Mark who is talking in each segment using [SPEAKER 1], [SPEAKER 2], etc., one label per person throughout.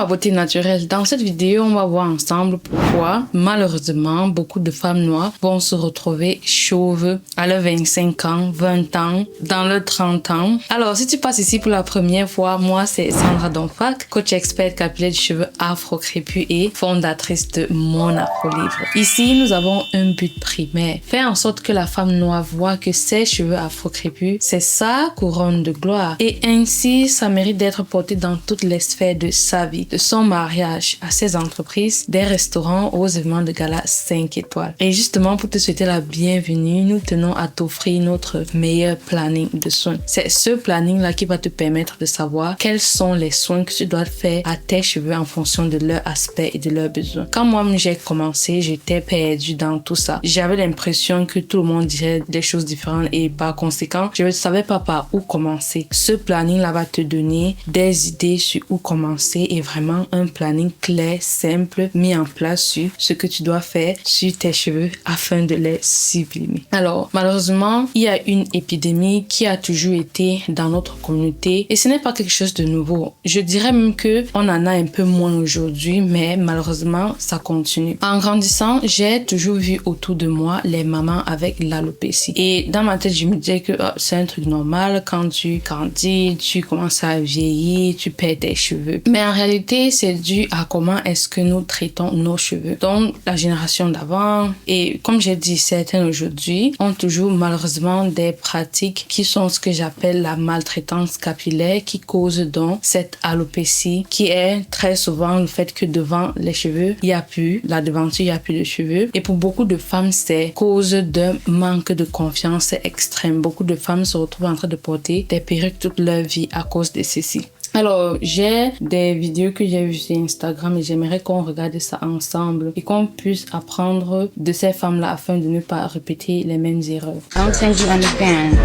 [SPEAKER 1] ma beauté naturelle. Dans cette vidéo, on va voir ensemble pourquoi, malheureusement, beaucoup de femmes noires vont se retrouver chauves à leurs 25 ans, 20 ans, dans leurs 30 ans. Alors, si tu passes ici pour la première fois, moi, c'est Sandra Donfac, coach expert capillaire de cheveux afro-crépus et fondatrice de Mon Afro-Livre. Ici, nous avons un but primaire. Faire en sorte que la femme noire voit que ses cheveux afro-crépus, c'est sa couronne de gloire. Et ainsi, ça mérite d'être porté dans toutes les sphères de sa vie, de son mariage à ses entreprises, des restaurants aux événements de gala 5 étoiles. Et justement, pour te souhaiter la bienvenue, nous tenons à t'offrir notre meilleur planning de soins. C'est ce planning-là qui va te permettre de savoir quels sont les soins que tu dois faire à tes cheveux en fonction de leur aspect et de leurs besoins. Quand moi j'ai commencé, j'étais perdue dans tout ça. J'avais l'impression que tout le monde dirait des choses différentes et par conséquent, je ne savais pas par où commencer. Ce planning-là va te donner des idées sur où commencer et vraiment un planning clair, simple, mis en place sur ce que tu dois faire sur tes cheveux afin de les sublimer. Alors, malheureusement, il y a une épidémie qui a toujours été dans notre communauté et ce n'est pas quelque chose de nouveau. Je dirais même que on en a un peu moins aujourd'hui, mais malheureusement, ça continue. En grandissant, j'ai toujours vu autour de moi les mamans avec l'alopécie. Et dans ma tête, je me disais que c'est un truc normal. Quand tu grandis, tu commences à vieillir, tu perds tes cheveux. Mais en réalité, c'est dû à comment est-ce que nous traitons nos cheveux. Donc, la génération d'avant, et comme j'ai dit, certains aujourd'hui, ont toujours malheureusement des pratiques qui sont ce que j'appelle la maltraitance capillaire, qui cause donc cette alopécie, qui est très souvent le fait que devant les cheveux, il n'y a plus, la devanture, il n'y a plus de cheveux. Et pour beaucoup de femmes, c'est cause d'un manque de confiance extrême. Beaucoup de femmes se retrouvent en train de porter des perruques toute leur vie à cause de ceci. Alors, j'ai des vidéos que j'ai vues sur Instagram et j'aimerais qu'on regarde ça ensemble et qu'on puisse apprendre de ces femmes-là afin de ne pas répéter les mêmes erreurs.
[SPEAKER 2] I don't think you understand.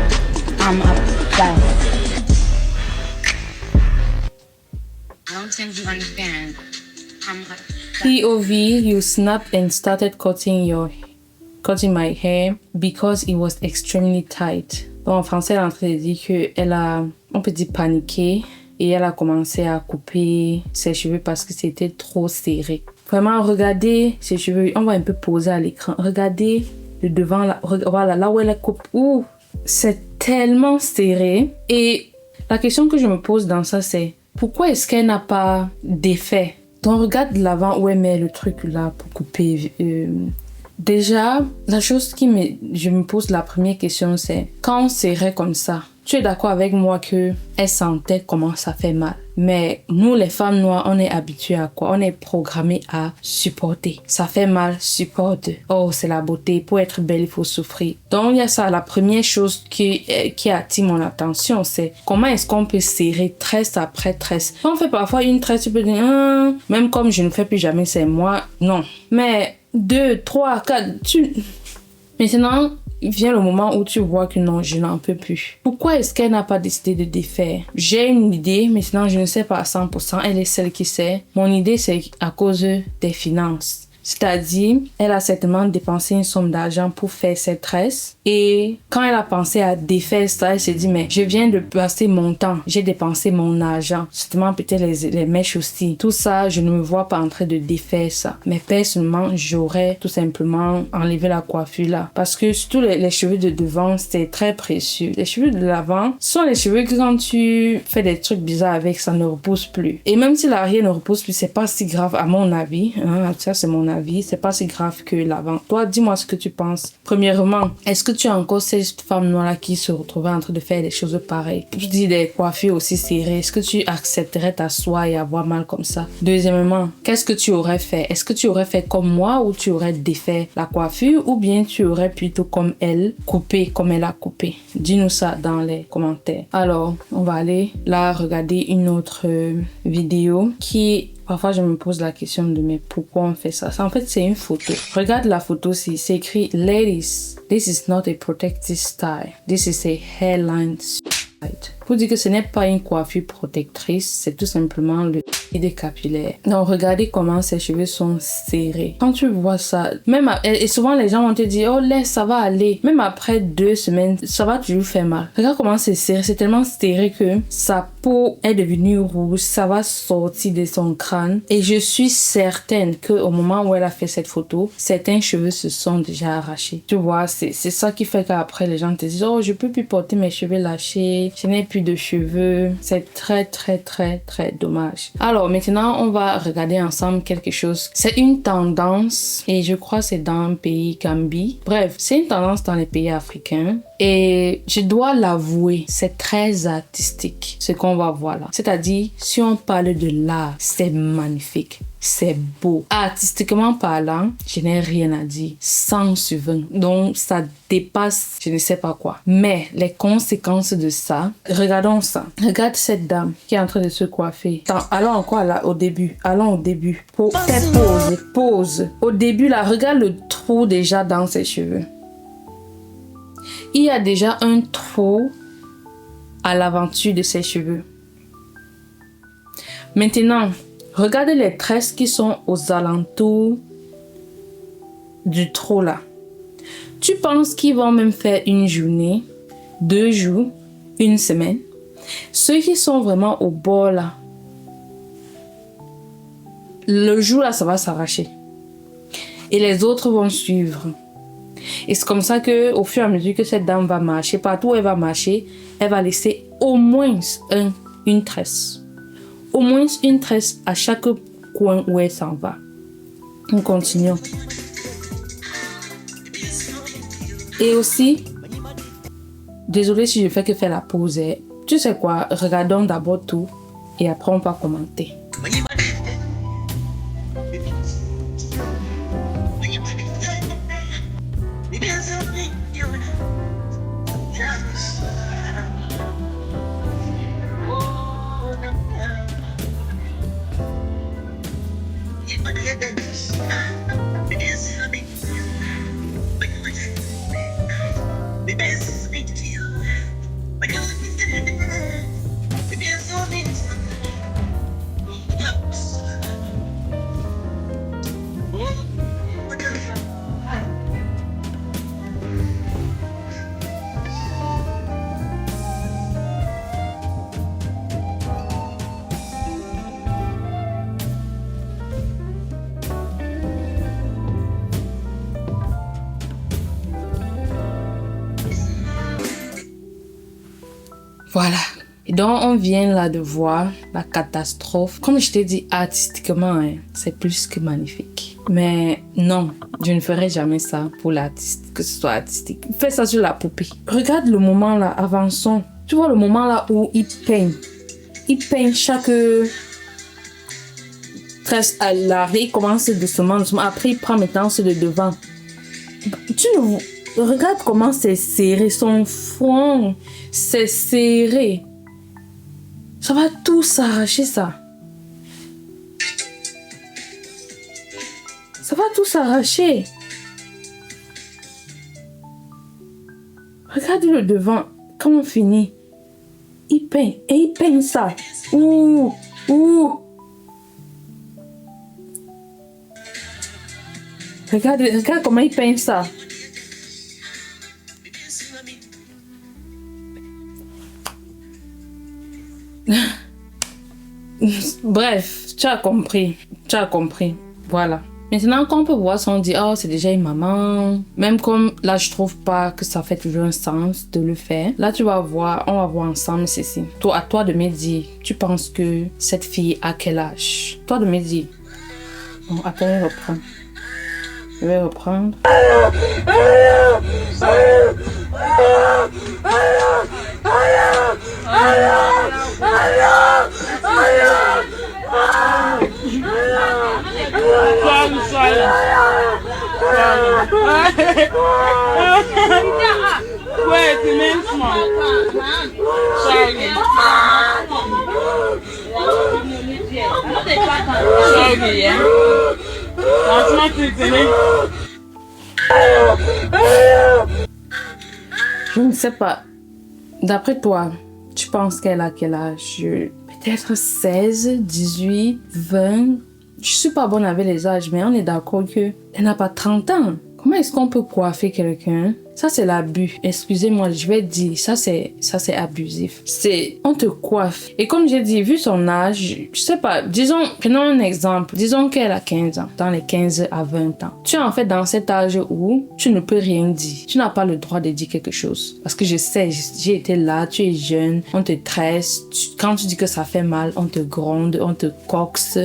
[SPEAKER 2] I'm upset. I don't think you understand. I'm upset.
[SPEAKER 1] POV, you snapped and started cutting my hair because it was extremely tight. Donc, en français, elle est en train de dire qu'elle a, on peut dire, paniqué. Et elle a commencé à couper ses cheveux parce que c'était trop serré. Vraiment, regardez ses cheveux. On va un peu poser à l'écran. Regardez le devant, là, voilà, là où elle coupe. Ouh, c'est tellement serré. Et la question que je me pose dans ça, c'est pourquoi est-ce qu'elle n'a pas d'effet? Donc, regarde de l'avant où elle met le truc là pour couper. Déjà, la chose je me pose la première question, c'est quand on serrait comme ça, tu es d'accord avec moi que elle sentait comment ça fait mal. Mais nous, les femmes noires, on est habitués à quoi? On est programmés à supporter. Ça fait mal, supporte. Oh, c'est la beauté. Pour être belle, il faut souffrir. Donc, il y a ça. La première chose qui attire mon attention, c'est comment est-ce qu'on peut serrer tresse après tresse. Quand on fait parfois une tresse, tu peux dire, même comme je ne fais plus jamais, c'est moi. Non. Mais 2, 3, 4, Maintenant, vient le moment où tu vois que non, je n'en peux plus. Pourquoi est-ce qu'elle n'a pas décidé de défaire? J'ai une idée, maintenant je ne sais pas à 100%, elle est celle qui sait. Mon idée, c'est à cause des finances. C'est-à-dire, elle a certainement dépensé une somme d'argent pour faire ses tresses. Et quand elle a pensé à défaire ça, elle s'est dit, mais je viens de passer mon temps. J'ai dépensé mon argent. Certainement, peut-être les mèches aussi. Tout ça, je ne me vois pas en train de défaire ça. Mais personnellement, j'aurais tout simplement enlevé la coiffure là. Parce que surtout les cheveux de devant, c'est très précieux. Les cheveux de l'avant sont les cheveux que quand tu fais des trucs bizarres avec, ça ne repousse plus. Et même si l'arrière ne repousse plus, c'est pas si grave à mon avis. Ça, c'est mon avis. C'est pas si grave que l'avant. Toi, dis-moi ce que tu penses. Premièrement, est-ce que tu as encore ces femmes noires là qui se retrouvaient en train de faire des choses pareilles? Je dis des coiffures aussi serrées. Est-ce que tu accepterais t'asseoir et avoir mal comme ça? Deuxièmement, qu'est-ce que tu aurais fait? Est-ce que tu aurais fait comme moi ou tu aurais défait la coiffure ou bien tu aurais plutôt comme elle coupé comme elle a coupé? Dis-nous ça dans les commentaires. Alors, on va aller là regarder une autre vidéo qui parfois, je me pose la question de mais pourquoi on fait ça? En fait, c'est une photo. Regarde la photo, c'est écrit « Ladies, this is not a protective style. This is a hairline Pour dire que ce n'est pas une coiffure protectrice, c'est tout simplement le idée capillaire. Donc regardez comment ses cheveux sont serrés. Quand tu vois ça, et souvent les gens vont te dire oh laisse, ça va aller. Même après 2 semaines, ça va toujours faire mal. Regarde comment c'est serré, c'est tellement serré que sa peau est devenue rouge, ça va sortir de son crâne. Et je suis certaine qu'au moment où elle a fait cette photo, certains cheveux se sont déjà arrachés. Tu vois, c'est ça qui fait qu'après les gens te disent oh je peux plus porter mes cheveux lâchés, je n'ai plus de cheveux. C'est très très très très dommage. Alors maintenant on va regarder ensemble quelque chose. C'est une tendance et je crois c'est dans le pays Gambie. Bref, c'est une tendance dans les pays africains. Et je dois l'avouer, c'est très artistique ce qu'on va voir là. C'est-à-dire, si on parle de l'art, c'est magnifique, c'est beau. Artistiquement parlant, je n'ai rien à dire. 100 sur 20. Donc, ça dépasse je ne sais pas quoi. Mais les conséquences de ça, regardons ça. Regarde cette dame qui est en train de se coiffer. Attends, allons encore là, au début. Allons au début. Pause. Au début là, regarde le trou déjà dans ses cheveux. Il y a déjà un trou à l'aventure de ses cheveux. Maintenant, regardez les tresses qui sont aux alentours du trou là. Tu penses qu'ils vont même faire une journée, 2 jours, 1 semaine? Ceux qui sont vraiment au bord là, le jour là, ça va s'arracher. Et les autres vont suivre. Et c'est comme ça que, au fur et à mesure que cette dame va marcher, partout où elle va marcher, elle va laisser au moins une tresse. Au moins une tresse à chaque coin où elle s'en va. On continue. Et aussi, désolé si je fais que faire la pause. Tu sais quoi, regardons d'abord tout et après on va commenter. Voilà. Et donc, on vient là de voir la catastrophe. Comme je t'ai dit, artistiquement, c'est plus que magnifique. Mais non, je ne ferai jamais ça pour l'artiste, que ce soit artistique. Fais ça sur la poupée. Regarde le moment là, avançons. Tu vois le moment là où il peigne. Il peigne chaque tresse à l'arrêt. Il commence doucement. Après, il prend maintenant ceux de devant. Regarde comment c'est serré. Son front, c'est serré. Ça va tout s'arracher, ça. Ça va tout s'arracher. Regarde le devant. Quand on finit, il peigne. Et il peigne ça. Ouh. Regarde comment il peigne ça. Bref, tu as compris. Voilà. Maintenant, quand on peut voir ça, on dit, oh, c'est déjà une maman. Même comme là, je trouve pas que ça fait toujours un sens de le faire. Là, on va voir ensemble ceci. À toi de me dire, tu penses que cette fille a quel âge? Toi de me dire. Bon, attends, je vais reprendre. Je ne sais pas. D'après toi, Tu penses qu'elle a quel âge? Peut-être 16, 18, 20. Je suis pas bonne avec les âges, mais on est d'accord qu'elle n'a pas 30 ans. Comment est-ce qu'on peut coiffer quelqu'un? Ça, c'est l'abus. Excusez-moi, je vais dire, ça, c'est abusif. On te coiffe. Et comme j'ai dit, vu son âge, je sais pas, prenons un exemple. Disons qu'elle a 15 ans, dans les 15 à 20 ans. Tu es en fait dans cet âge où tu ne peux rien dire. Tu n'as pas le droit de dire quelque chose. Parce que je sais, j'ai été là, tu es jeune, on te tresse. Quand tu dis que ça fait mal, on te gronde, on te coxe.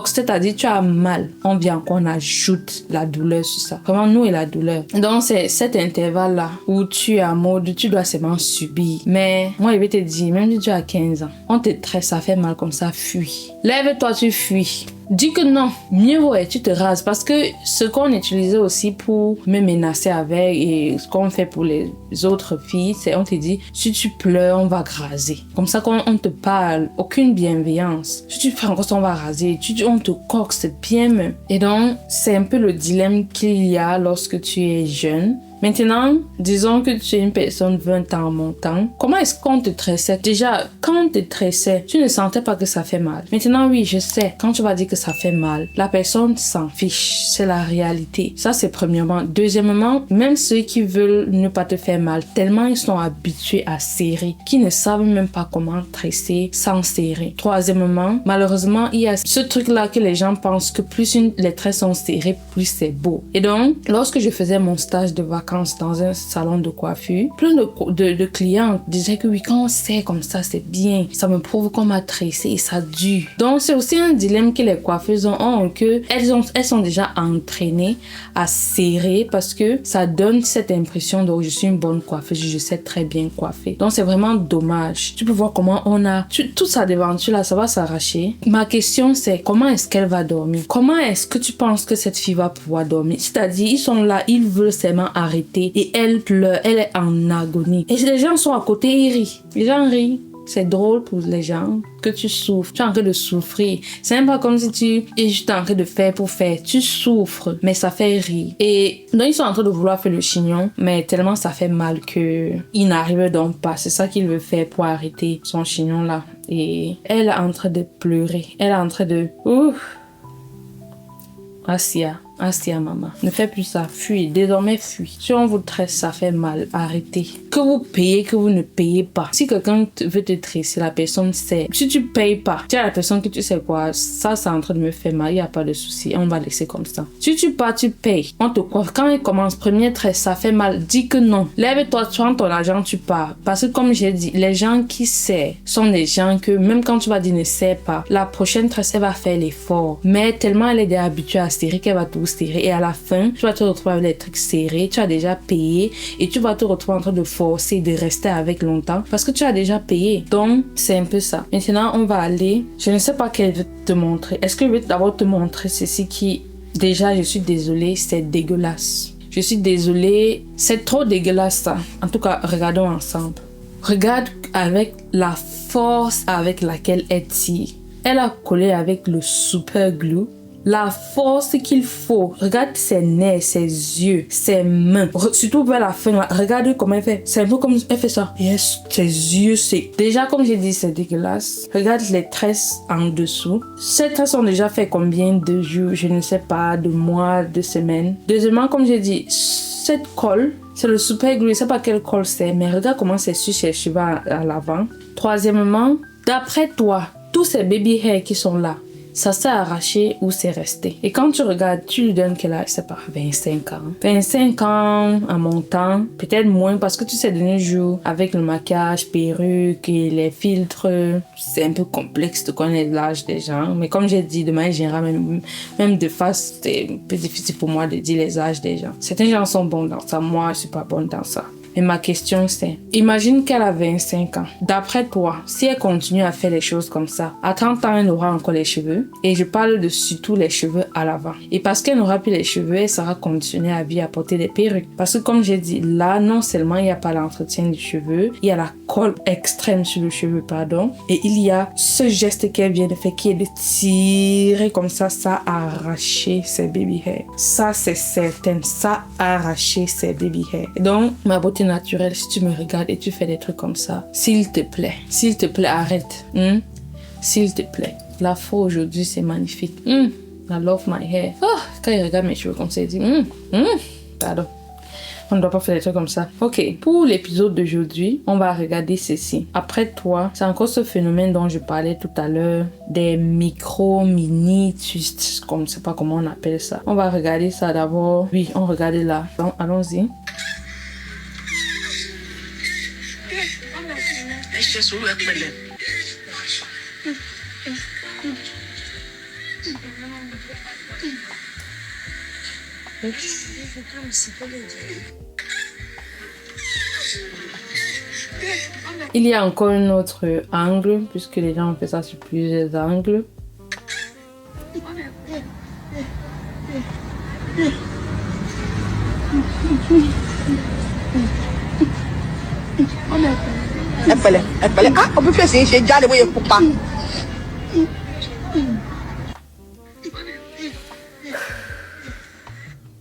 [SPEAKER 1] C'est-à-dire tu as mal. On vient qu'on ajoute la douleur sur ça. Vraiment, nous et la douleur. Donc, c'est cet intervalle-là où tu es en mode, tu dois seulement subir. Mais moi, je vais te dire, même si tu as 15 ans, on te tresse, ça fait mal comme ça, fuis. Lève-toi, tu fuis. Dis que non, mieux vaut tu te rases parce que ce qu'on utilisait aussi pour me menacer avec et ce qu'on fait pour les autres filles, c'est on te dit, si tu pleures, on va raser. Comme ça, quand on te parle, aucune bienveillance. Si tu fais encore ça, on va raser. On te coxe bien même. Et donc, c'est un peu le dilemme qu'il y a lorsque tu es jeune. Maintenant, disons que tu es une personne 20 ans montant. Comment est-ce qu'on te tressait? Déjà, quand on te tressait, tu ne sentais pas que ça fait mal. Maintenant, oui, je sais, quand tu vas dire que ça fait mal, la personne s'en fiche. C'est la réalité. Ça, c'est premièrement. Deuxièmement, même ceux qui veulent ne pas te faire mal, tellement ils sont habitués à serrer, qu'ils ne savent même pas comment tresser sans serrer. Troisièmement, malheureusement, il y a ce truc-là que les gens pensent que plus les tresses sont serrées, plus c'est beau. Et donc, lorsque je faisais mon stage de vacances dans un salon de coiffure, plein de clients disaient que oui, quand on serre comme ça, c'est bien. Ça me prouve qu'on m'a tressé et ça dure. Donc, c'est aussi un dilemme que les coiffeuses ont que elles sont déjà entraînées à serrer parce que ça donne cette impression de je suis une bonne coiffeuse, je sais très bien coiffer. Donc, c'est vraiment dommage. Tu peux voir comment tout ça devanture là, ça va s'arracher. Ma question, c'est comment est-ce qu'elle va dormir? Comment est-ce que tu penses que cette fille va pouvoir dormir? C'est-à-dire, ils sont là, ils veulent seulement arrêter et elle pleure, elle est en agonie. Et les gens sont à côté, ils rient. Les gens rient. C'est drôle pour les gens que tu souffres. Tu es en train de souffrir. C'est même pas comme si tu es juste en train de faire pour faire. Tu souffres, mais ça fait rire. Et donc, ils sont en train de vouloir faire le chignon, mais tellement ça fait mal que ils n'arrivent donc pas. C'est ça qu'il veut faire pour arrêter son chignon là. Et elle est en train de pleurer. Elle est en train de... Ouf. Assia, maman. Ne fais plus ça. Fuis. Désormais, fuis. Si on vous tresse, ça fait mal. Arrêtez. Que vous payez, que vous ne payez pas. Si quelqu'un veut te tresser, la personne sait. Si tu payes pas, tu as la personne que tu sais quoi, ça, c'est en train de me faire mal. Il n'y a pas de souci. On va laisser comme ça. Si tu pars, tu payes. On te coiffe. Quand il commence, première tresse, ça fait mal. Dis que non. Lève-toi, tu prends ton argent, tu pars. Parce que comme j'ai dit, les gens qui serrent sont des gens que même quand tu vas dire ne serre pas, la prochaine tresse, elle va faire l'effort. Mais tellement elle est déjà habituée à serrer qu'elle va tout serrer. Et à la fin, tu vas te retrouver avec les trucs serrés. Tu as déjà payé. Et tu vas te retrouver en train de forcer de rester avec longtemps. Parce que tu as déjà payé. Donc, c'est un peu ça. Maintenant, on va aller. Je ne sais pas qu'elle veut te montrer. Est-ce que je vais d'abord te montrer ceci qui... Déjà, je suis désolée. C'est dégueulasse. Je suis désolée. C'est trop dégueulasse, ça. En tout cas, regardons ensemble. Regarde avec la force avec laquelle elle tire. Elle a collé avec le super glue. La force qu'il faut. Regarde ses nerfs, ses yeux, ses mains. Surtout vers la fin, là. Regarde comment elle fait. C'est un peu comme elle fait ça. Et ses yeux, c'est... Déjà, comme j'ai dit, c'est dégueulasse. Regarde les tresses en dessous. Ces tresses ont déjà fait combien de jours? Je ne sais pas, de mois, de semaines. Deuxièmement, comme j'ai dit, cette colle, c'est le super glue. Je ne sais pas quelle colle c'est, mais regarde comment c'est sur ses cheveux à l'avant. Troisièmement, d'après toi, tous ces baby hairs qui sont là, ça s'est arraché ou c'est resté. Et quand tu regardes, tu lui donnes quel âge? C'est pas 25 ans. 25 ans en montant, peut-être moins parce que tu sais de nos jours, avec le maquillage, perruque et les filtres, c'est un peu complexe de connaître l'âge des gens. Mais comme j'ai dit, de manière générale, même de face, c'est un peu difficile pour moi de dire les âges des gens. Certains gens sont bons dans ça, moi je suis pas bonne dans ça. Et ma question c'est, imagine qu'elle a 25 ans. D'après toi, si elle continue à faire les choses comme ça, à 30 ans, elle aura encore les cheveux. Et je parle de surtout les cheveux à l'avant. Et parce qu'elle n'aura plus les cheveux, elle sera conditionnée à vie à porter des perruques. Parce que comme j'ai dit, là, non seulement il n'y a pas l'entretien du cheveu, il y a la colle extrême sur le cheveu, et il y a ce geste qu'elle vient de faire qui est de tirer comme ça a arraché ses baby hairs. Ça, c'est certain, ça a arraché ses baby hairs. Et donc, ma beauté beauté naturelle, si tu me regardes et tu fais des trucs comme ça, s'il te plaît, arrête. S'il te plaît. L'afro aujourd'hui, c'est magnifique. I love my hair. Oh, quand il regarde mes cheveux comme ça, il dit, pardon. On ne doit pas faire des trucs comme ça. Ok, pour l'épisode d'aujourd'hui, on va regarder ceci. Après toi, c'est encore ce phénomène dont je parlais tout à l'heure, des mini twists, comme je sais pas comment on appelle ça. On va regarder ça d'abord. Oui, on regarde là. Donc, allons-y. Il y a encore un autre angle, puisque les gens ont fait ça sur plusieurs angles. On peut faire ça, j'ai déjà les pas.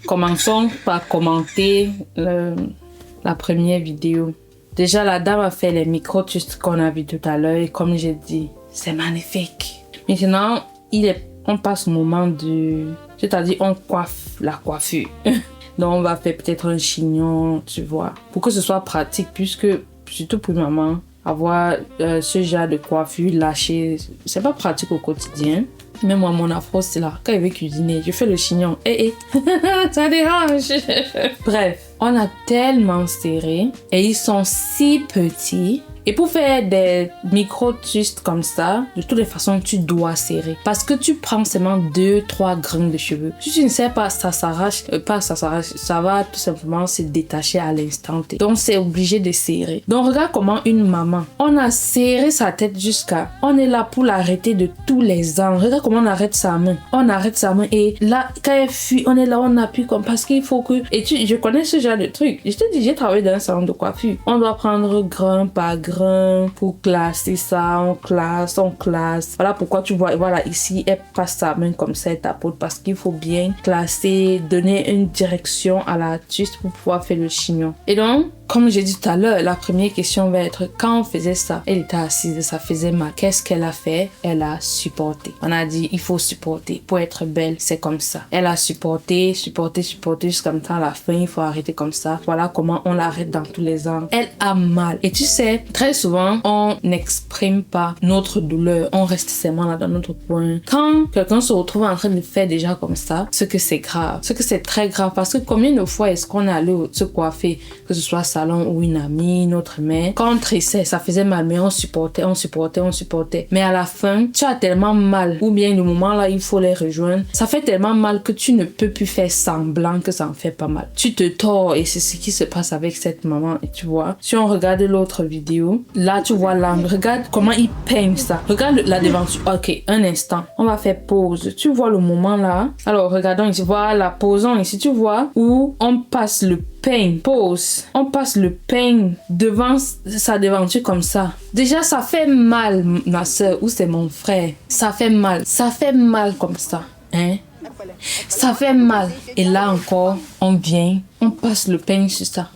[SPEAKER 1] Commençons par commenter la première vidéo. Déjà, la dame a fait les micro-twists qu'on a vu tout à l'heure et comme j'ai dit, c'est magnifique. Maintenant, on passe au moment c'est-à-dire on coiffe la coiffure. Donc, on va faire peut-être un chignon, tu vois, pour que ce soit pratique puisque, surtout pour maman, avoir ce genre de coiffure lâchée, c'est pas pratique au quotidien. Même moi, mon afro, c'est là. Quand il veut cuisiner, je fais le chignon. Ça dérange. Bref, on a tellement serré et ils sont si petits. Et pour faire des micro-twists comme ça, de toutes les façons, tu dois serrer. Parce que tu prends seulement 2-3 grains de cheveux. Si tu ne sais pas, ça va tout simplement se détacher à l'instant T. Donc, c'est obligé de serrer. Donc, regarde comment une maman, on a serré sa tête on est là pour l'arrêter de tous les angles. Regarde comment on arrête sa main. On arrête sa main et là, quand elle fuit, on est là, on appuie comme parce qu'il faut que... Et je connais ce genre de truc. Je te dis, j'ai travaillé dans un salon de coiffure. On doit prendre grain par grain pour classer ça, on classe. Voilà pourquoi tu vois, voilà ici, elle passe sa main comme ça, elle tapote parce qu'il faut bien classer, donner une direction à la twist pour pouvoir faire le chignon. Et donc, comme j'ai dit tout à l'heure, la première question va être quand on faisait ça, elle était assise, ça faisait mal. Qu'est-ce qu'elle a fait? Elle a supporté. On a dit, il faut supporter. Pour être belle, c'est comme ça. Elle a supporté jusqu'à temps à la fin, il faut arrêter comme ça. Voilà comment on l'arrête dans tous les angles. Elle a mal. Et tu sais, très souvent, on n'exprime pas notre douleur. On reste seulement là dans notre coin. Quand quelqu'un se retrouve en train de faire déjà comme ça, c'est que c'est grave. C'est que c'est très grave parce que combien de fois est-ce qu'on est allé se coiffer, que ce soit ça ou une amie, notre mère. Quand on tressait, ça faisait mal, mais on supportait. Mais à la fin, tu as tellement mal, ou bien le moment là, il faut les rejoindre. Ça fait tellement mal que tu ne peux plus faire semblant que ça en fait pas mal. Tu te tords et c'est ce qui se passe avec cette maman. Et tu vois, si on regarde l'autre vidéo, là tu vois l'angle. Regarde comment il peigne ça. Regarde la devanture. Ok, un instant. On va faire pause. Tu vois le moment là. Alors regardons ici. Voilà, posons ici. Tu vois où on passe le pause. On passe le peigne devant sa devanture comme ça. Déjà, ça fait mal, ma soeur, ou c'est mon frère. Ça fait mal. Ça fait mal comme ça. Hein? Ça fait mal. Et là encore, on vient, on passe le peigne sur ça.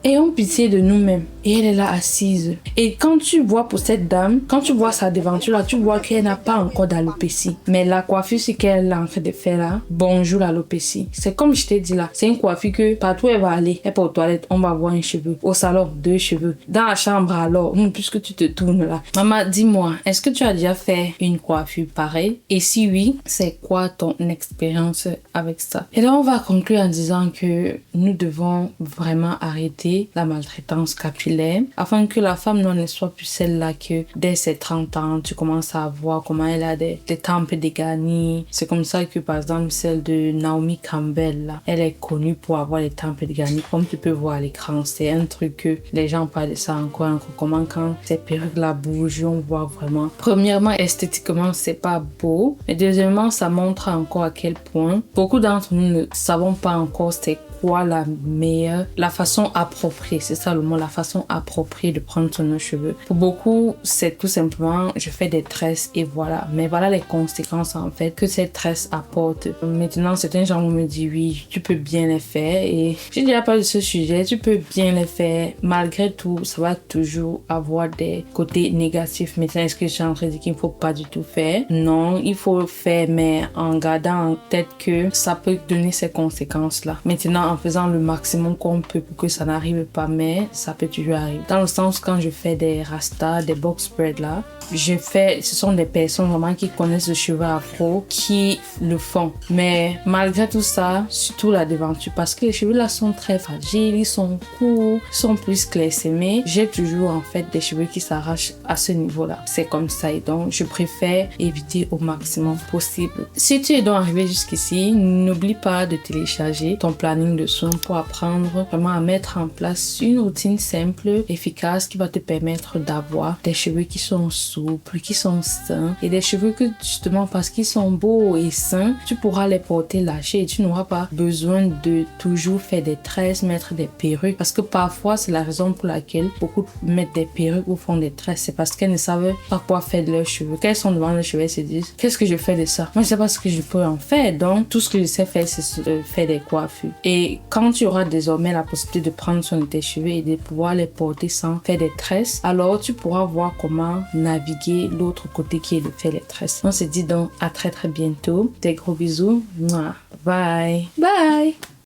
[SPEAKER 1] Ayons pitié de nous-mêmes. Et elle est là assise. Et quand tu vois pour cette dame, quand tu vois sa devanture là, tu vois qu'elle n'a pas encore d'alopécie. Mais la coiffure, c'est qu'elle est en train de faire là, bonjour l'alopécie. C'est comme je t'ai dit là, c'est une coiffure que partout elle va aller. Elle peut aux toilettes, on va voir un cheveu. Au salon, 2 cheveux. Dans la chambre alors, puisque tu te tournes là. Maman, dis-moi, est-ce que tu as déjà fait une coiffure pareille? Et si oui, c'est quoi ton expérience avec ça? Et là, on va conclure en disant que nous devons vraiment arrêter la maltraitance capillaire afin que la femme ne soit plus celle-là que dès ses 30 ans, tu commences à voir comment elle a des tempes dégarnies. C'est comme ça que par exemple celle de Naomi Campbell, là, elle est connue pour avoir les tempes dégarnies. Comme tu peux voir à l'écran, c'est un truc que les gens parlent de ça encore. Comment quand ces perruques-là bougent, on voit vraiment. Premièrement, esthétiquement, c'est pas beau. Et deuxièmement, ça montre encore à quel point beaucoup d'entre nous ne savons pas encore c'est quoi la façon appropriée, c'est ça le mot, la façon appropriée de prendre soin de nos cheveux. Pour beaucoup, c'est tout simplement, je fais des tresses et voilà. Mais voilà les conséquences en fait que ces tresses apportent. Maintenant, certains gens me disent oui, tu peux bien les faire et j'ai déjà parlé de ce sujet, tu peux bien les faire. Malgré tout, ça va toujours avoir des côtés négatifs. Maintenant, est-ce que je suis en train de dire qu'il ne faut pas du tout faire? Non, il faut faire, mais en gardant en tête que ça peut donner ces conséquences-là. Maintenant, en faisant le maximum qu'on peut pour que ça n'arrive pas, mais ça peut toujours arriver. Dans le sens, quand je fais des rastas, des box spreads là, ce sont des personnes vraiment qui connaissent le cheveu afro qui le font. Mais malgré tout ça, surtout la devanture, parce que les cheveux là sont très fragiles, ils sont courts, ils sont plus clairsemés. J'ai toujours en fait des cheveux qui s'arrachent à ce niveau-là. C'est comme ça et donc je préfère éviter au maximum possible. Si tu es donc arrivé jusqu'ici, n'oublie pas de télécharger ton planning de soins pour apprendre vraiment à mettre en place une routine simple, efficace qui va te permettre d'avoir des cheveux qui sont souples, qui sont sains et des cheveux que justement parce qu'ils sont beaux et sains, tu pourras les porter lâchés et tu n'auras pas besoin de toujours faire des tresses, mettre des perruques parce que parfois c'est la raison pour laquelle beaucoup mettent des perruques ou font des tresses, c'est parce qu'elles ne savent pas quoi faire de leurs cheveux. Quand elles sont devant leurs cheveux, elles se disent qu'est-ce que je fais de ça? Moi je sais pas ce que je peux en faire, donc tout ce que je sais faire c'est faire des coiffures. Et quand tu auras désormais la possibilité de prendre soin de tes cheveux et de pouvoir les porter sans faire des tresses, alors tu pourras voir comment naviguer l'autre côté qui est de faire les tresses. On se dit donc à très très bientôt. Des gros bisous. Bye. Bye.